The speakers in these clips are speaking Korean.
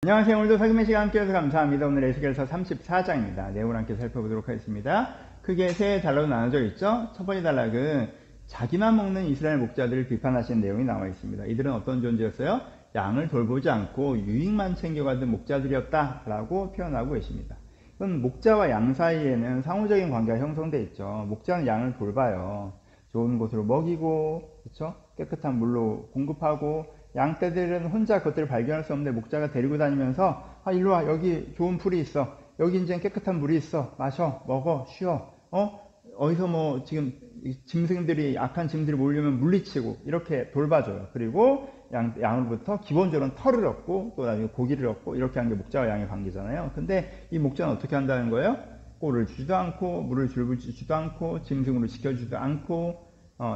안녕하세요. 오늘도 설교의 시간 함께해서 감사합니다. 오늘 에스겔서 34장입니다. 내용을 함께 살펴보도록 하겠습니다. 크게 세 단락으로 나눠져 있죠. 첫 번째 단락은 자기만 먹는 이스라엘 목자들을 비판하시는 내용이 나와 있습니다. 이들은 어떤 존재였어요? 양을 돌보지 않고 유익만 챙겨가던 목자들이었다라고 표현하고 계십니다. 이건 목자와 양 사이에는 상호적인 관계가 형성되어 있죠. 목자는 양을 돌봐요. 좋은 곳으로 먹이고, 그렇죠? 깨끗한 물로 공급하고, 양떼들은 혼자 그것들을 발견할 수 없는데 목자가 데리고 다니면서 일로 와, 여기 좋은 풀이 있어, 여기 이제 깨끗한 물이 있어, 마셔, 먹어, 쉬어, 어디서 뭐 지금 짐승들이, 악한 짐승들이 몰려면 물리치고 이렇게 돌봐줘요. 그리고 양으로부터 기본적으로는 털을 얻고 또 나중에 고기를 얻고 이렇게 하는 게 목자와 양의 관계잖아요. 근데 이 목자는 어떻게 한다는 거예요? 꼴을 주지도 않고 물을 줄부지지도 않고 짐승으로 지켜주지도 않고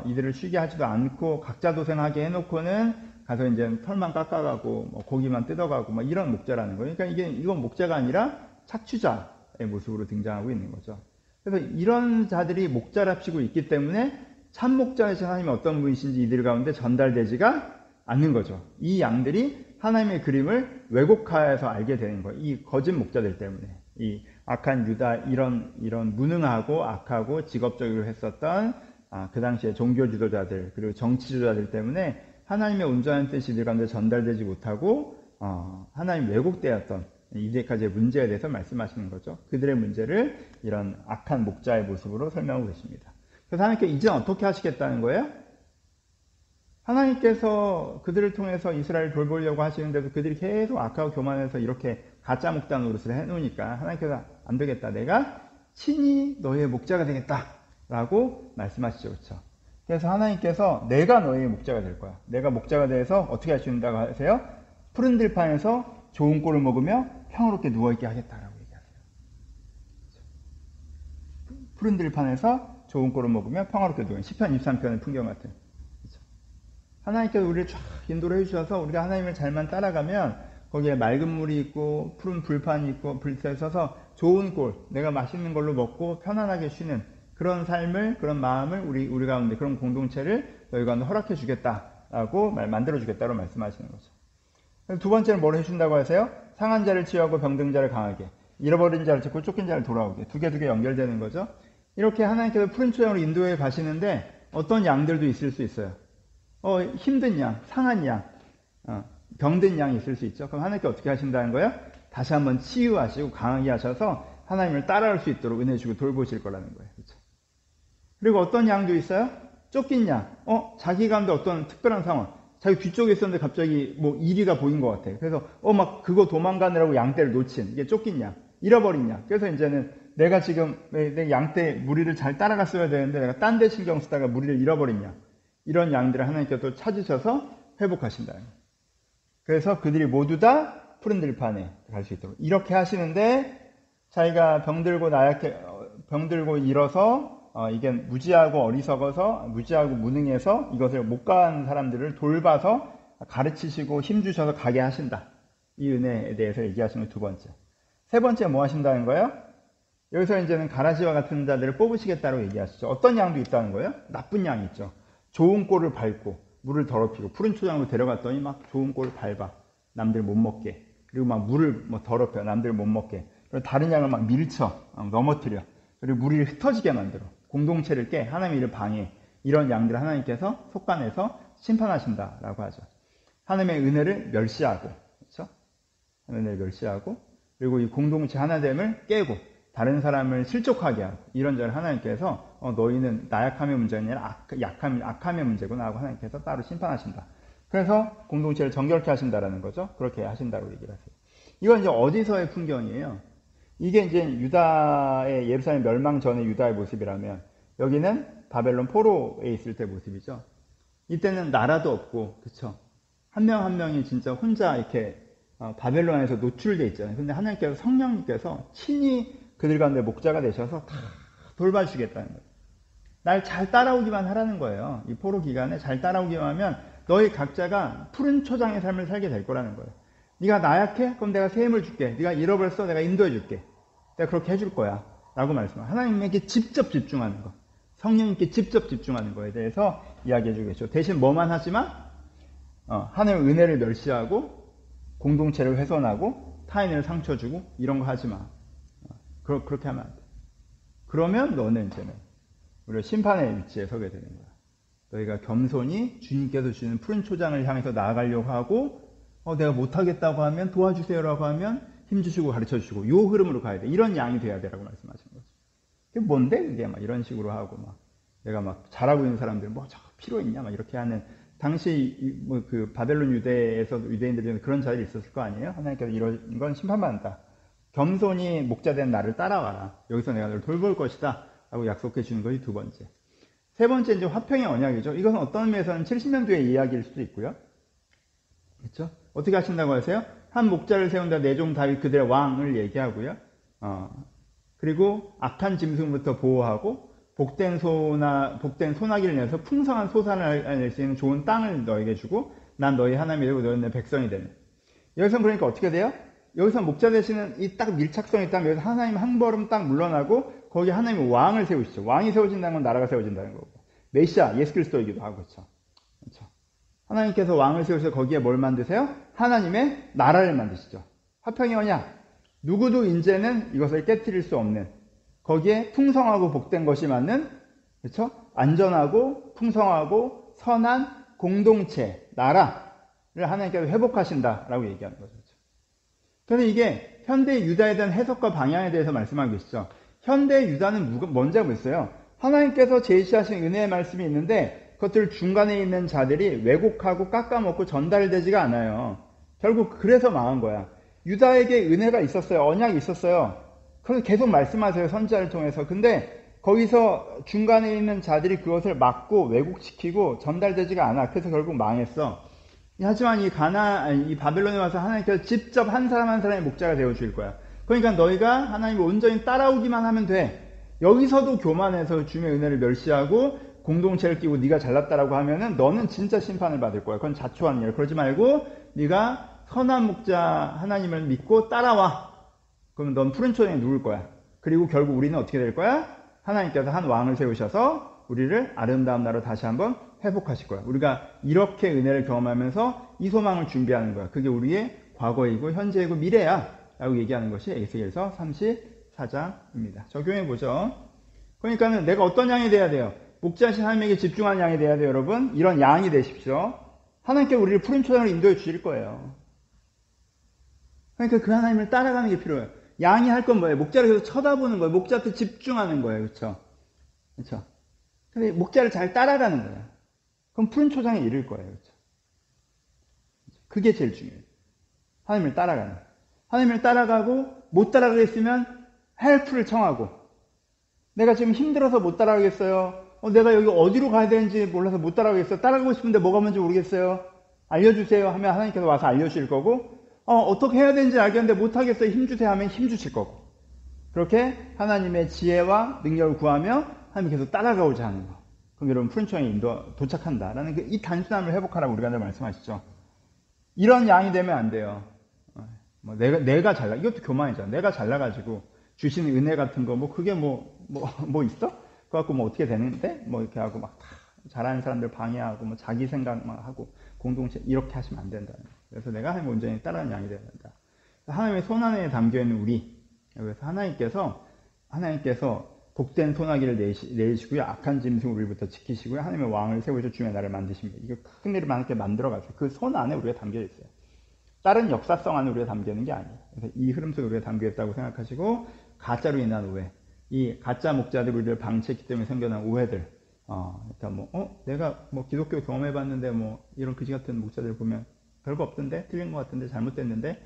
이들을 쉬게 하지도 않고 각자 도생하게 해놓고는 가서 이제 털만 깎아가고 뭐 고기만 뜯어가고 막 이런 목자라는 거예요. 그러니까 이건 목자가 아니라 착취자의 모습으로 등장하고 있는 거죠. 그래서 이런 자들이 목자랍시고 있기 때문에 참 목자이신 하나님이 어떤 분이신지 이들 가운데 전달되지가 않는 거죠. 이 양들이 하나님의 그림을 왜곡하여서 알게 되는 거예요. 이 거짓 목자들 때문에. 이 악한 유다, 이런 무능하고 악하고 직업적으로 했었던 그 당시에 종교 지도자들 그리고 정치 지도자들 때문에 하나님의 온전한 뜻이 이들 가운데 전달되지 못하고 하나님 왜곡되었던 이제까지의 문제에 대해서 말씀하시는 거죠. 그들의 문제를 이런 악한 목자의 모습으로 설명하고 계십니다. 그래서 하나님께서 이제 어떻게 하시겠다는 거예요? 하나님께서 그들을 통해서 이스라엘을 돌보려고 하시는데도 그들이 계속 악하고 교만해서 이렇게 가짜 목자 노릇을 해놓으니까 하나님께서 안 되겠다, 내가 친히 너희의 목자가 되겠다 라고 말씀하시죠. 그렇죠? 그래서 하나님께서 내가 너희의 목자가 될 거야. 내가 목자가 돼서 어떻게 하신다고 하세요? 푸른 들판에서 좋은 꼴을 먹으며 평화롭게 누워있게 하겠다라고 얘기하세요. 푸른 들판에서 좋은 꼴을 먹으며 평화롭게 누워있게. 시편 23편의 풍경 같은. 그렇죠? 하나님께서 우리를 쫙 인도를 해주셔서 우리가 하나님을 잘만 따라가면 거기에 맑은 물이 있고 푸른 불판이 있고 불새에 서서 좋은 꼴, 내가 맛있는 걸로 먹고 편안하게 쉬는 그런 삶을, 그런 마음을 우리 가운데, 그런 공동체를 너희 가운데 허락해 주겠다라고 만들어 주겠다고 말씀하시는 거죠. 두 번째는 뭘 해준다고 하세요? 상한 자를 치유하고 병든 자를 강하게, 잃어버린 자를 찾고 쫓긴 자를 돌아오게. 두 개 연결되는 거죠. 이렇게 하나님께서 푸른 초장으로 인도해 가시는데 어떤 양들도 있을 수 있어요. 힘든 양, 상한 양, 병든 양이 있을 수 있죠. 그럼 하나님께 어떻게 하신다는 거예요? 다시 한번 치유하시고 강하게 하셔서 하나님을 따라갈 수 있도록 은혜 주고 돌보실 거라는 거예요. 그렇죠? 그리고 어떤 양도 있어요? 쫓긴 양. 자기 가운데 어떤 특별한 상황. 자기 뒤쪽에 있었는데 갑자기 뭐 이리가 보인 것 같아. 그래서 막 그거 도망가느라고 양떼를 놓친. 이게 쫓긴 양. 잃어버린 양. 그래서 이제는 내가 지금 내 양떼 무리를 잘 따라갔어야 되는데 내가 딴 데 신경 쓰다가 무리를 잃어버린 양. 이런 양들을 하나님께서 또 찾으셔서 회복하신다. 그래서 그들이 모두 다 푸른 들판에 갈 수 있도록. 이렇게 하시는데 자기가 병들고 일어서 이게 무지하고 어리석어서 무지하고 무능해서 이것을 못 간 사람들을 돌봐서 가르치시고 힘주셔서 가게 하신다. 이 은혜에 대해서 얘기하시는 두 번째. 세 번째 뭐 하신다는 거예요? 여기서 이제는 가라지와 같은 자들을 뽑으시겠다고 얘기하시죠. 어떤 양도 있다는 거예요? 나쁜 양이 있죠. 좋은 꼴을 밟고 물을 더럽히고 푸른 초장으로 데려갔더니 막 좋은 꼴을 밟아. 남들 못 먹게. 그리고 막 물을 더럽혀. 남들 못 먹게. 그리고 다른 양을 막 밀쳐. 넘어뜨려. 그리고 무리를 흩어지게 만들어. 공동체를 깨, 하나님의 일을 방해. 이런 양들을 하나님께서 속간해서 심판하신다라고 하죠. 하나님의 은혜를 멸시하고, 그렇죠? 하나님의 은혜를 멸시하고, 그리고 이 공동체 하나됨을 깨고, 다른 사람을 실족하게 하고, 이런 자를 하나님께서 너희는 나약함의 문제가 아니라 악함의 문제구나 하고 하나님께서 따로 심판하신다. 그래서 공동체를 정결케 하신다라는 거죠. 그렇게 하신다고 얘기를 하세요. 이건 이제 어디서의 풍경이에요? 이게 이제 유다의 예루살렘 멸망 전의 유다의 모습이라면 여기는 바벨론 포로에 있을 때 모습이죠. 이때는 나라도 없고, 그렇죠? 한 명 한 명이 진짜 혼자 이렇게 바벨론에서 노출되어 있잖아요. 근데 하나님께서 성령님께서 친히 그들 가운데 목자가 되셔서 다 돌봐주시겠다는 거예요. 날 잘 따라오기만 하라는 거예요. 이 포로 기간에 잘 따라오기만 하면 너희 각자가 푸른 초장의 삶을 살게 될 거라는 거예요. 네가 나약해? 그럼 내가 새 힘을 줄게. 네가 잃어버렸어? 내가 인도해 줄게. 내가 그렇게 해줄 거야 라고 말씀합니다. 하나님에게 직접 집중하는 것, 성령님께 직접 집중하는 거에 대해서 이야기해 주겠죠. 대신 뭐만 하지만 하나님의 은혜를 멸시하고 공동체를 훼손하고 타인을 상처 주고 이런 거 하지 마. 그렇게 하면 안 돼. 그러면 너는 이제는 우리가 심판의 위치에 서게 되는 거야. 너희가 겸손히 주님께서 주시는 푸른 초장을 향해서 나아가려고 하고 내가 못하겠다고 하면 도와주세요라고 하면 힘주시고 가르쳐주시고 요 흐름으로 가야 돼. 이런 양이 돼야 되라고 말씀하시는 거죠. 그게 뭔데 그게 막 이런 식으로 하고 막 내가 막 잘하고 있는 사람들 뭐 저 필요 있냐 막 이렇게 하는 당시 뭐 그 바벨론 유대에서 유대인들이 그런 자들이 있었을 거 아니에요. 하나님께서 이런 건 심판받는다. 겸손히 목자된 나를 따라와라. 여기서 내가 너를 돌볼 것이다. 라고 약속해 주는 것이 두 번째. 세 번째 이제 화평의 언약이죠. 이것은 어떤 의미에서는 70년도의 이야기일 수도 있고요. 그렇죠? 어떻게 하신다고 하세요? 한 목자를 세운다 내 종 다윗 그들의 왕을 얘기하고요. 그리고 악한 짐승부터 보호하고 복된 소나기를 내서 풍성한 소산을 낼 수 있는 좋은 땅을 너에게 주고 난 너희 하나님이 되고 너희는 내 백성이 되는. 여기서 그러니까 어떻게 돼요? 여기서 목자 되시는 이 딱 밀착성이 있다면 여기서 하나님 한 걸음 딱 물러나고 거기 하나님이 왕을 세우시죠. 왕이 세워진다는 건 나라가 세워진다는 거고. 메시아, 예수 그리스도이기도 하고 그렇죠. 하나님께서 왕을 세우셔서 거기에 뭘 만드세요? 하나님의 나라를 만드시죠. 화평의 언약. 누구도 이제는 이것을 깨트릴 수 없는 거기에 풍성하고 복된 것이 맞는 그렇죠? 안전하고 풍성하고 선한 공동체, 나라를 하나님께서 회복하신다라고 얘기하는 거죠. 그래서 이게 현대 유다에 대한 해석과 방향에 대해서 말씀하고 계시죠. 현대 유다는 뭔지 알고 있어요. 하나님께서 제시하신 은혜의 말씀이 있는데 그것들 중간에 있는 자들이 왜곡하고 깎아먹고 전달되지가 않아요. 결국 그래서 망한 거야. 유다에게 은혜가 있었어요. 언약이 있었어요. 그래서 계속 말씀하세요. 선지자를 통해서. 근데 거기서 중간에 있는 자들이 그것을 막고 왜곡시키고 전달되지가 않아. 그래서 결국 망했어. 하지만 이 바벨론에 와서 하나님께서 직접 한 사람 한 사람의 목자가 되어줄 거야. 그러니까 너희가 하나님을 온전히 따라오기만 하면 돼. 여기서도 교만해서 주님의 은혜를 멸시하고 공동체를 끼고 네가 잘났다라고 하면은 너는 진짜 심판을 받을 거야. 그건 자초하는 일. 그러지 말고 네가 선한 목자 하나님을 믿고 따라와. 그러면 넌 푸른 초장에 누울 거야. 그리고 결국 우리는 어떻게 될 거야? 하나님께서 한 왕을 세우셔서 우리를 아름다운 나라로 다시 한번 회복하실 거야. 우리가 이렇게 은혜를 경험하면서 이 소망을 준비하는 거야. 그게 우리의 과거이고 현재이고 미래야 라고 얘기하는 것이 에스겔서 34장입니다. 적용해 보죠. 그러니까는 내가 어떤 양이 돼야 돼요? 목자신 하나님에게 집중하는 양이 돼야 돼요. 여러분 이런 양이 되십시오. 하나님께 우리를 푸른 초장으로 인도해 주실 거예요. 그러니까 그 하나님을 따라가는 게 필요해요. 양이 할 건 뭐예요? 목자를 계속 쳐다보는 거예요. 목자한테 집중하는 거예요. 그렇죠? 그렇죠? 근데 목자를 잘 따라가는 거예요. 그럼 푸른 초장에 이를 거예요. 그렇죠? 그게 제일 중요해요. 하나님을 따라가는. 하나님을 따라가고 못 따라가겠으면 헬프를 청하고 내가 지금 힘들어서 못 따라가겠어요. 내가 여기 어디로 가야 되는지 몰라서 못 따라가겠어요. 따라가고 싶은데 뭐가 뭔지 모르겠어요. 알려주세요 하면 하나님께서 와서 알려주실 거고 어떻게 해야 되는지 알겠는데 못하겠어요. 힘주세요 하면 힘주실 거고 그렇게 하나님의 지혜와 능력을 구하며 하나님 계속 따라가고자 하는 거. 그럼 여러분 푸른 초장에 도착한다라는 이 단순함을 회복하라고 우리가 늘 말씀하시죠. 이런 양이 되면 안 돼요. 내가 잘나 이것도 교만이잖아. 내가 잘나가지고 주시는 은혜 같은 거 그게 뭐 있어? 그거 갖고 어떻게 되는데 이렇게 하고 막 잘하는 사람들 방해하고 자기 생각만 하고 공동체 이렇게 하시면 안 된다. 그래서 내가 하나님 온전히 따르는 양이 되어야 된다. 하나님의 손안에 담겨있는 우리. 그래서 하나님께서 복된 소나기를 내시고요. 악한 짐승 우리부터 지키시고요. 하나님의 왕을 세우셔 주님의 나라를 만드십니다. 이거 큰 일을 많게 만들어가지고 그 손 안에 우리가 담겨있어요. 다른 역사성 안에 우리가 담겨있는 게 아니에요. 그래서 이 흐름 속에 우리가 담겨있다고 생각하시고 가짜로 인한 오해. 이 가짜 목자들 우리를 방치했기 때문에 생겨난 오해들. 그러니까 내가 기독교 경험해봤는데 이런 그지 같은 목자들 보면 별거 없던데 틀린 것 같은데 잘못됐는데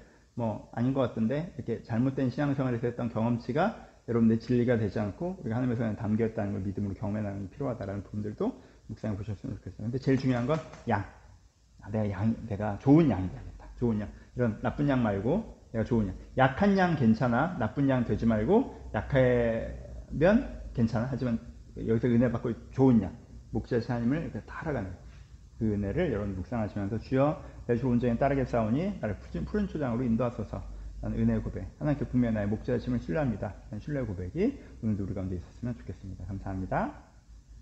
아닌 것 같은데 이렇게 잘못된 신앙생활에서 했던 경험치가 여러분들의 진리가 되지 않고 우리가 하나님의 손에 담겨있다는 걸 믿음으로 경험해나가는 게 필요하다라는 부분들도 묵상해 보셨으면 좋겠어요. 근데 제일 중요한 건 양. 내가 좋은 양이 되야겠다. 좋은 양. 이런 나쁜 양 말고 내가 좋은 양. 약한 양 괜찮아. 나쁜 양 되지 말고 약하면 괜찮아. 하지만 여기서 은혜 받고 좋은 양. 목자신 하나님을 따라가는 그 은혜를 여러분 묵상하시면서 주여 내 주 온전히 따르겠사오니 나를 푸른 초장으로 인도하소서. 나는 은혜의 고백. 하나님께 분명히 나의 목자심을 신뢰합니다. 신뢰의 고백이 오늘도 우리 가운데 있었으면 좋겠습니다. 감사합니다.